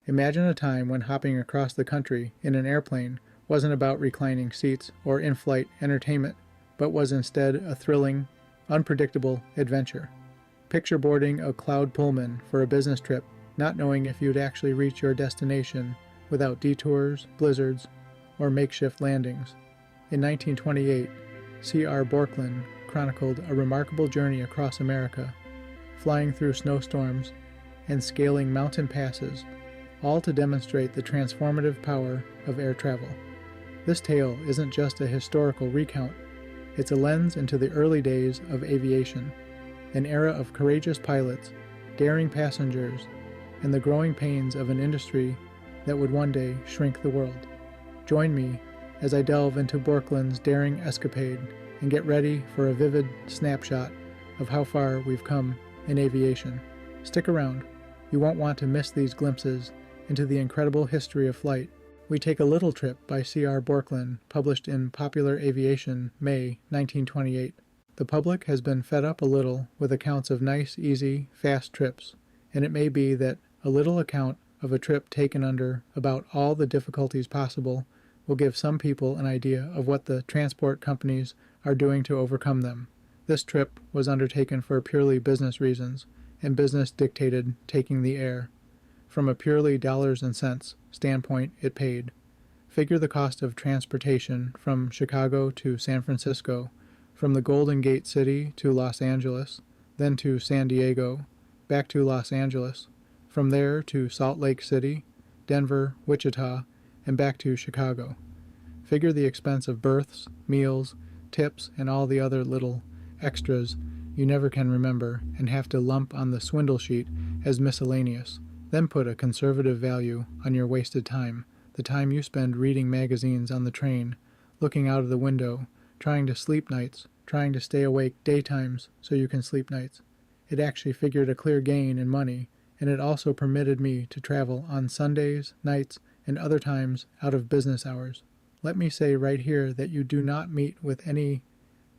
Imagine a time when hopping across the country in an airplane wasn't about reclining seats or in-flight entertainment, but was instead a thrilling, unpredictable adventure. Picture boarding a cloud Pullman for a business trip, not knowing if you'd actually reach your destination without detours, blizzards, or makeshift landings. In 1928, C.R. Borkland chronicled a remarkable journey across America, flying through snowstorms and scaling mountain passes, all to demonstrate the transformative power of air travel. This tale isn't just a historical recount, it's a lens into the early days of aviation, an era of courageous pilots, daring passengers, and the growing pains of an industry that would one day shrink the world. Join me as I delve into Borkland's daring escapade and get ready for a vivid snapshot of how far we've come in aviation. Stick around. You won't want to miss these glimpses into the incredible history of flight. We take a little trip by C.R. Borkland, published in Popular Aviation, May 1928. The public has been fed up a little with accounts of nice, easy, fast trips, and it may be that a little account of a trip taken under about all the difficulties possible will give some people an idea of what the transport companies are doing to overcome them. This trip was undertaken for purely business reasons, and business dictated taking the air. From a purely dollars and cents standpoint, it paid. Figure the cost of transportation from Chicago to San Francisco, from the Golden Gate City to Los Angeles, then to San Diego, back to Los Angeles, from there to Salt Lake City, Denver, Wichita, and back to Chicago. Figure the expense of berths, meals, tips, and all the other little extras you never can remember and have to lump on the swindle sheet as miscellaneous. Then put a conservative value on your wasted time, the time you spend reading magazines on the train, looking out of the window, trying to sleep nights, trying to stay awake daytimes so you can sleep nights. It actually figured a clear gain in money, and it also permitted me to travel on Sundays, nights, and other times out of business hours. Let me say right here that you do not meet with any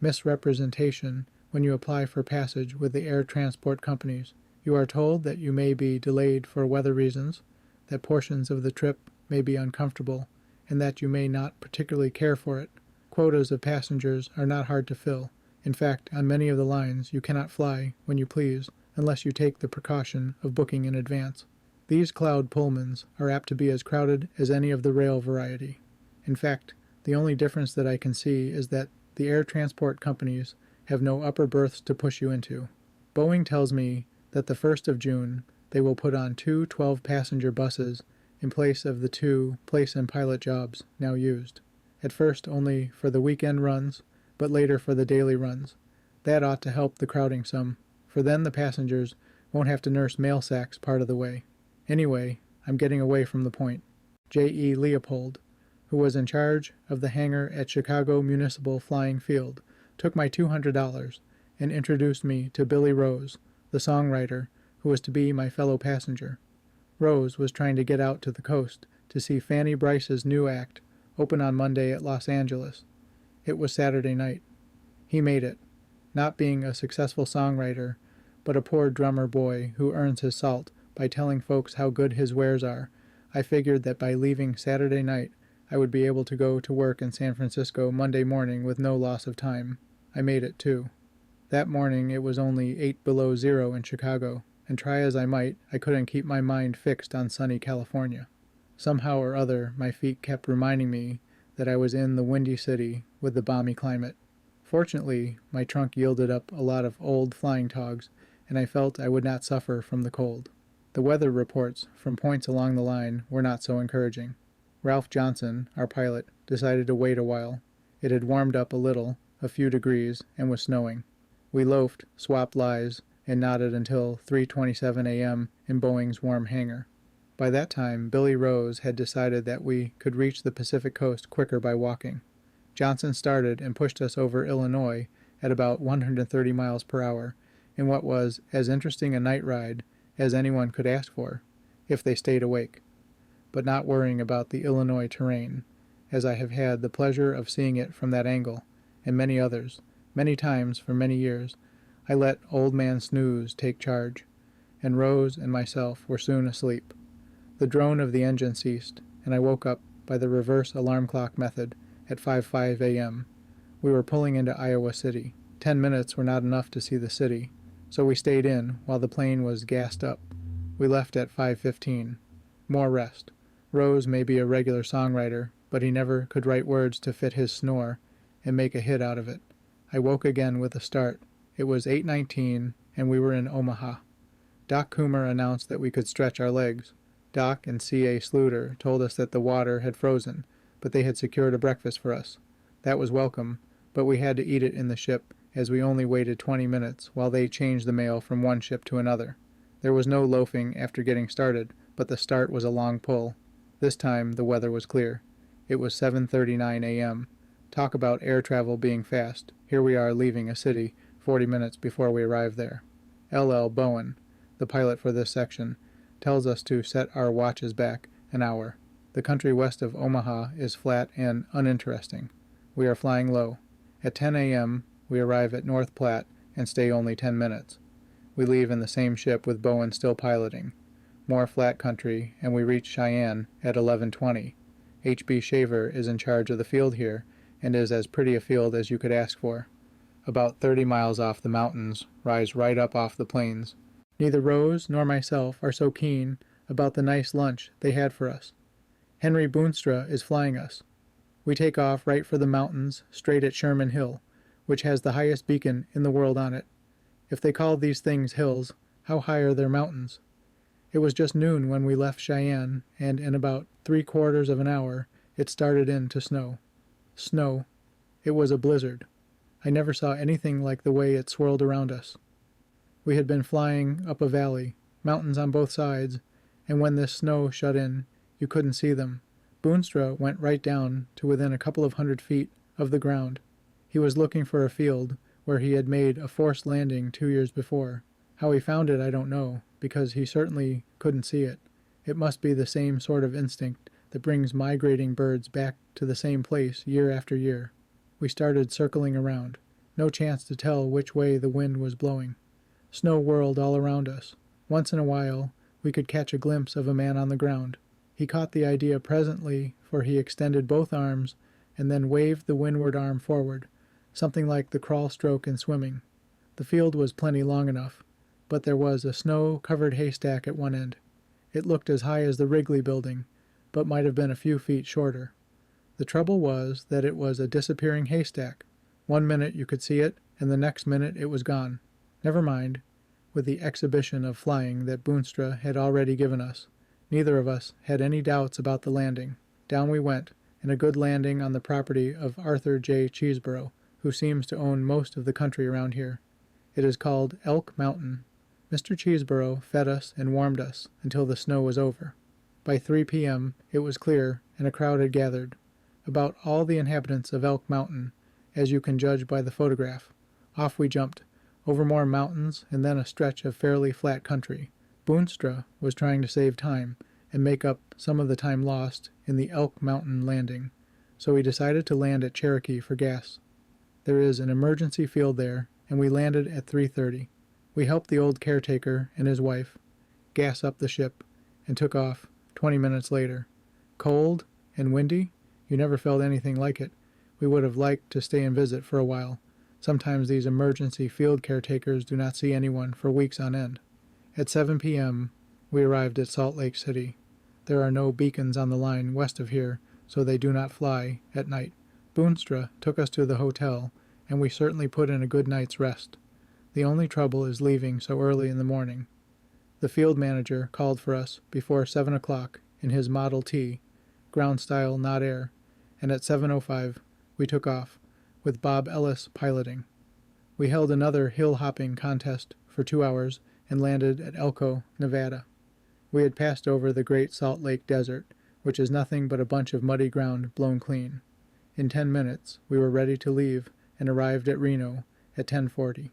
misrepresentation when you apply for passage with the air transport companies. You are told that you may be delayed for weather reasons, that portions of the trip may be uncomfortable, and that you may not particularly care for it. Quotas of passengers are not hard to fill. In fact, on many of the lines you cannot fly when you please unless you take the precaution of booking in advance. These cloud Pullmans are apt to be as crowded as any of the rail variety. In fact, the only difference that I can see is that the air transport companies have no upper berths to push you into. Boeing tells me that the 1st of June they will put on 2 12-passenger buses in place of the 2 place and pilot jobs now used. At first only for the weekend runs, but later for the daily runs. That ought to help the crowding some, for then the passengers won't have to nurse mail sacks part of the way. Anyway, I'm getting away from the point. J.E. Leopold, who was in charge of the hangar at Chicago Municipal Flying Field, took my $200 and introduced me to Billy Rose, the songwriter who was to be my fellow passenger. Rose was trying to get out to the coast to see Fanny Brice's new act open on Monday at Los Angeles. It was Saturday night. He made it, not being a successful songwriter, but a poor drummer boy who earns his salt by telling folks how good his wares are. I figured that by leaving Saturday night, I would be able to go to work in San Francisco Monday morning with no loss of time. I made it, too. That morning it was only 8 below zero in Chicago, and try as I might, I couldn't keep my mind fixed on sunny California. Somehow or other, my feet kept reminding me that I was in the windy city with the balmy climate. Fortunately, my trunk yielded up a lot of old flying togs, and I felt I would not suffer from the cold. The weather reports from points along the line were not so encouraging. Ralph Johnson, our pilot, decided to wait a while. It had warmed up a little, a few degrees, and was snowing. We loafed, swapped lies, and nodded until 3:27 a.m. in Boeing's warm hangar. By that time, Billy Rose had decided that we could reach the Pacific coast quicker by walking. Johnson started and pushed us over Illinois at about 130 miles per hour in what was as interesting a night ride as anyone could ask for, if they stayed awake, but not worrying about the Illinois terrain, as I have had the pleasure of seeing it from that angle, and many others, many times for many years. I let Old Man Snooze take charge, and Rose and myself were soon asleep. The drone of the engine ceased, and I woke up by the reverse alarm clock method at 5:05 a.m. We were pulling into Iowa City. 10 minutes were not enough to see the city, so we stayed in while the plane was gassed up. We left at 5:15. More rest. Rose may be a regular songwriter, but he never could write words to fit his snore and make a hit out of it. I woke again with a start. It was 8:19, and we were in Omaha. Doc Coomer announced that we could stretch our legs. Doc and C.A. Sluter told us that the water had frozen, but they had secured a breakfast for us. That was welcome, but we had to eat it in the ship, as we only waited 20 minutes while they changed the mail from one ship to another. There was no loafing after getting started, but the start was a long pull. This time the weather was clear. It was 7:39 a.m. Talk about air travel being fast. Here we are leaving a city 40 minutes before we arrive there. L.L. Bowen, the pilot for this section, tells us to set our watches back an hour. The country west of Omaha is flat and uninteresting. We are flying low. At 10 a.m., we arrive at North Platte and stay only 10 minutes. We leave in the same ship with Bowen still piloting. More flat country, and we reach Cheyenne at 11:20. H.B. Shaver is in charge of the field here, and is as pretty a field as you could ask for. About 30 miles off the mountains, rise right up off the plains. Neither Rose nor myself are so keen about the nice lunch they had for us. Henry Boonstra is flying us. We take off right for the mountains, straight at Sherman Hill, which has the highest beacon in the world on it. If they call these things hills, how high are their mountains? It was just noon when we left Cheyenne, and in about 3/4 of an hour it started in to snow. Snow. It was a blizzard. I never saw anything like the way it swirled around us. We had been flying up a valley, mountains on both sides, and when this snow shut in, you couldn't see them. Boonstra went right down to within a couple of 100 feet of the ground. He was looking for a field where he had made a forced landing 2 years before. How he found it I don't know, because he certainly couldn't see it. It must be the same sort of instinct that brings migrating birds back to the same place year after year. We started circling around. No chance to tell which way the wind was blowing. Snow whirled all around us. Once in a while, we could catch a glimpse of a man on the ground. He caught the idea presently, for he extended both arms and then waved the windward arm forward, something like the crawl stroke in swimming. The field was plenty long enough, but there was a snow-covered haystack at one end. It looked as high as the Wrigley building, but might have been a few feet shorter. The trouble was that it was a disappearing haystack. 1 minute you could see it, and the next minute it was gone. Never mind, with the exhibition of flying that Boonstra had already given us. Neither of us had any doubts about the landing. Down we went, and a good landing on the property of Arthur J. Cheeseborough, who seems to own most of the country around here. It is called Elk Mountain. Mr. Cheeseborough fed us and warmed us until the snow was over. By 3 p.m. it was clear, and a crowd had gathered. About all the inhabitants of Elk Mountain, as you can judge by the photograph. Off we jumped, over more mountains and then a stretch of fairly flat country. Boonstra was trying to save time and make up some of the time lost in the Elk Mountain landing, so we decided to land at Cherokee for gas. There is an emergency field there, and we landed at 3:30. We helped the old caretaker and his wife gas up the ship and took off 20 minutes later. Cold and windy? You never felt anything like it. We would have liked to stay and visit for a while. Sometimes these emergency field caretakers do not see anyone for weeks on end. At 7 p.m., we arrived at Salt Lake City. There are no beacons on the line west of here, so they do not fly at night. Boonstra took us to the hotel, and we certainly put in a good night's rest. The only trouble is leaving so early in the morning. The field manager called for us before 7 o'clock in his Model T, ground style, not air, and at 7:05 we took off, with Bob Ellis piloting. We held another hill-hopping contest for 2 hours and landed at Elko, Nevada. We had passed over the Great Salt Lake Desert, which is nothing but a bunch of muddy ground blown clean. In 10 minutes we were ready to leave and arrived at Reno at 10:40.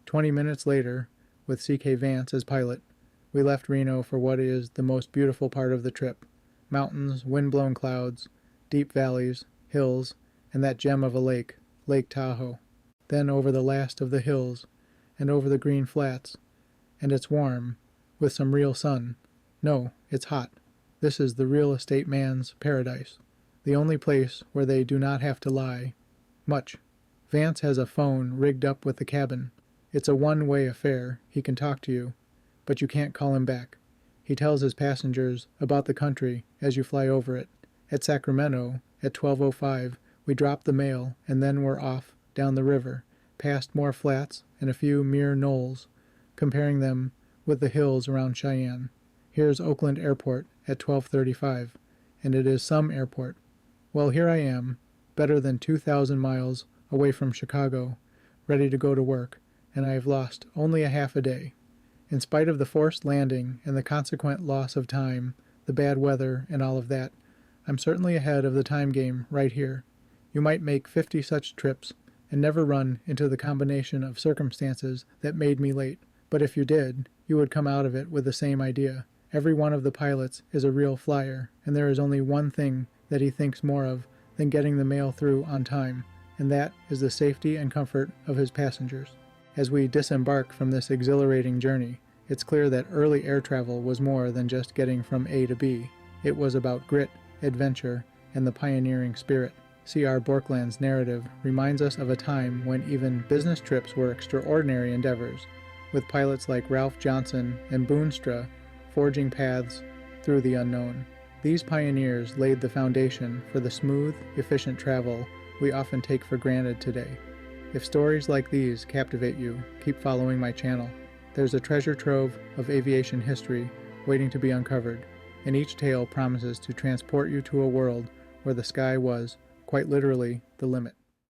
20 minutes later, with C.K. Vance as pilot, we left Reno for what is the most beautiful part of the trip. Mountains, wind-blown clouds, deep valleys, hills, and that gem of a lake, Lake Tahoe. Then over the last of the hills, and over the green flats, and it's warm, with some real sun. No, it's hot. This is the real estate man's paradise, the only place where they do not have to lie much. Vance has a phone rigged up with the cabin. It's a one-way affair. He can talk to you, but you can't call him back. He tells his passengers about the country as you fly over it. At Sacramento, at 12:05, we drop the mail, and then we're off down the river, past more flats and a few mere knolls, comparing them with the hills around Cheyenne. Here's Oakland Airport at 12:35, and it is some airport. Well, here I am, better than 2,000 miles away from Chicago, ready to go to work, and I have lost only a half a day. In spite of the forced landing and the consequent loss of time, the bad weather, and all of that, I'm certainly ahead of the time game right here. You might make 50 such trips and never run into the combination of circumstances that made me late. But if you did, you would come out of it with the same idea. Every one of the pilots is a real flyer, and there is only one thing that he thinks more of than getting the mail through on time, and that is the safety and comfort of his passengers. As we disembark from this exhilarating journey, it's clear that early air travel was more than just getting from A to B. It was about grit, adventure, and the pioneering spirit. C.R. Borkland's narrative reminds us of a time when even business trips were extraordinary endeavors, with pilots like Ralph Johnson and Boonstra forging paths through the unknown. These pioneers laid the foundation for the smooth, efficient travel we often take for granted today. If stories like these captivate you, keep following my channel. There's a treasure trove of aviation history waiting to be uncovered, and each tale promises to transport you to a world where the sky was, quite literally, the limit.